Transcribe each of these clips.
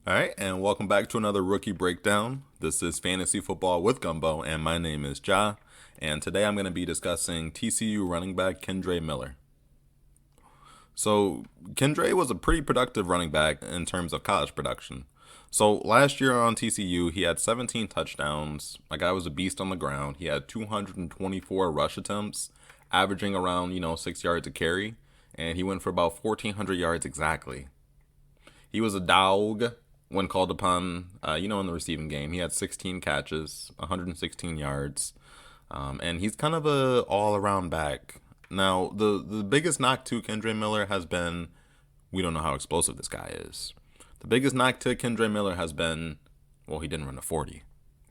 All right, and welcome back to another rookie breakdown. This is Fantasy Football with Gumbo, and my name is Ja. And today I'm going to be discussing TCU running back Kendre Miller. So, Kendre was a pretty productive running back in terms of college production. So, last year on TCU, he had 17 touchdowns. My guy was a beast on the ground. He had 224 rush attempts, averaging around, 6 yards a carry, and he went for about 1,400 yards exactly. He was a dog when called upon, in the receiving game. He had 16 catches, 116 yards, and he's kind of a all-around back. Now, the biggest knock to Kendre Miller has been we don't know how explosive this guy is. The biggest knock to Kendre Miller has been, well, he didn't run a 40.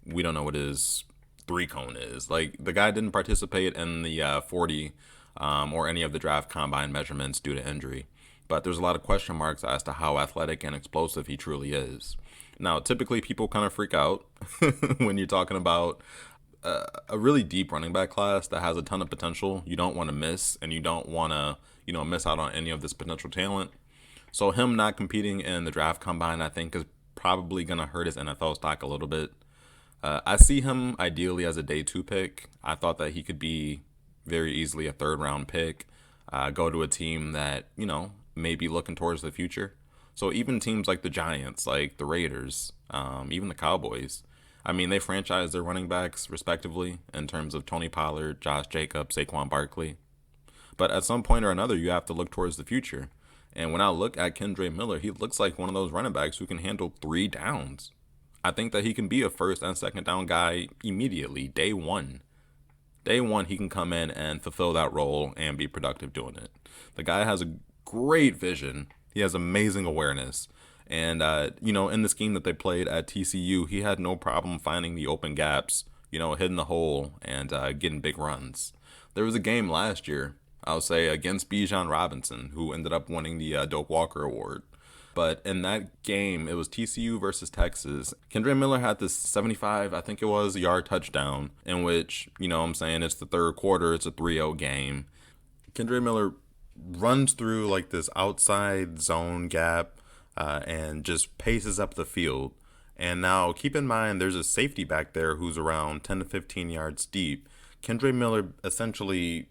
We don't know what his three cone is. Like, the guy didn't participate in the 40 or any of the draft combine measurements due to injury. But there's a lot of question marks as to how athletic and explosive he truly is. Now, typically people kind of freak out when you're talking about a really deep running back class that has a ton of potential. You don't want to miss, and you don't want to, miss out on any of this potential talent. So him not competing in the draft combine, I think, is probably going to hurt his NFL stock a little bit. I see him ideally as a day two pick. I thought that he could be very easily a third round pick, go to a team that, may be looking towards the future. So even teams like the Giants, like the Raiders, even the Cowboys, I mean, they franchise their running backs respectively in terms of Tony Pollard, Josh Jacobs, Saquon Barkley. But at some point or another, you have to look towards the future. And when I look at Kendre Miller, he looks like one of those running backs who can handle 3 downs. I think that he can be a first and second down guy immediately, day one. Day one, he can come in and fulfill that role and be productive doing it. The guy has a great vision. He has amazing awareness. And, in the scheme that they played at TCU, he had no problem finding the open gaps, hitting the hole and getting big runs. There was a game last year, I'll say, against Bijan Robinson, who ended up winning the Doak Walker Award. But in that game, it was TCU versus Texas. Kendre Miller had this 75, I think it was, yard touchdown, in which, it's the third quarter, it's a 3-0 game. Kendre Miller runs through like this outside zone gap and just paces up the field. And now keep in mind there's a safety back there who's around 10 to 15 yards deep. Kendre Miller essentially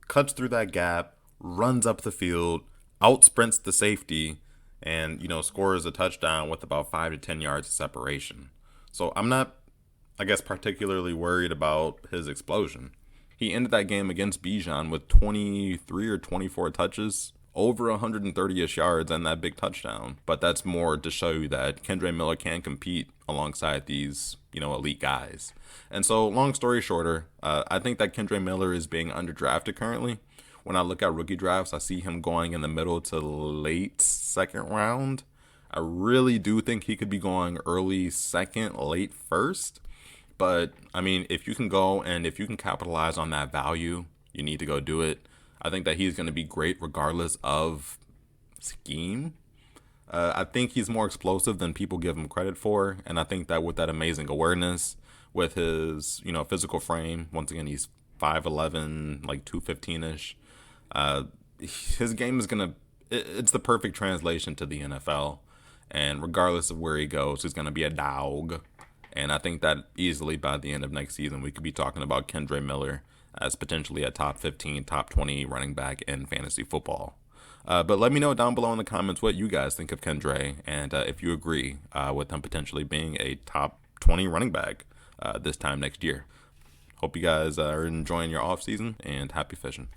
cuts through that gap, runs up the field, out sprints the safety, and scores a touchdown with about 5 to 10 yards of separation. So I'm not, particularly worried about his explosion. He ended that game against Bijan with 23 or 24 touches, over 130-ish yards, and that big touchdown. But that's more to show you that Kendre Miller can compete alongside these, elite guys. And so, long story shorter, I think that Kendre Miller is being underdrafted currently. When I look at rookie drafts, I see him going in the middle to late second round. I really do think he could be going early second, late first. But, if you can go and if you can capitalize on that value, you need to go do it. I think that he's going to be great regardless of scheme. I think he's more explosive than people give him credit for. And I think that with that amazing awareness, with his, physical frame, once again, he's 5'11", like 215-ish. His game is going to, it's the perfect translation to the NFL. And regardless of where he goes, he's going to be a dog. And I think that easily by the end of next season, we could be talking about Kendre Miller as potentially a top 15, top 20 running back in fantasy football. But let me know down below in the comments what you guys think of Kendre and if you agree with him potentially being a top 20 running back this time next year. Hope you guys are enjoying your off season and happy fishing.